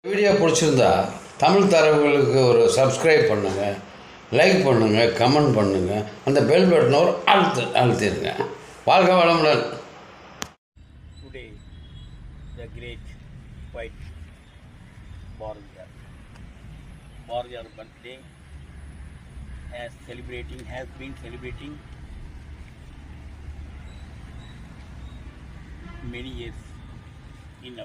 Video பிடிச்சிருந்தா தமிழ் தரவுகளுக்கு ஒரு subscribe பண்ணுங்கள், லைக் பண்ணுங்கள், கமெண்ட் பண்ணுங்கள், அந்த பெல் பட்டனை ஒரு அழுத்திடுங்க. வாழ்க வளமுடன். Today, the great poet Bharathiyar birthday has been celebrating many years.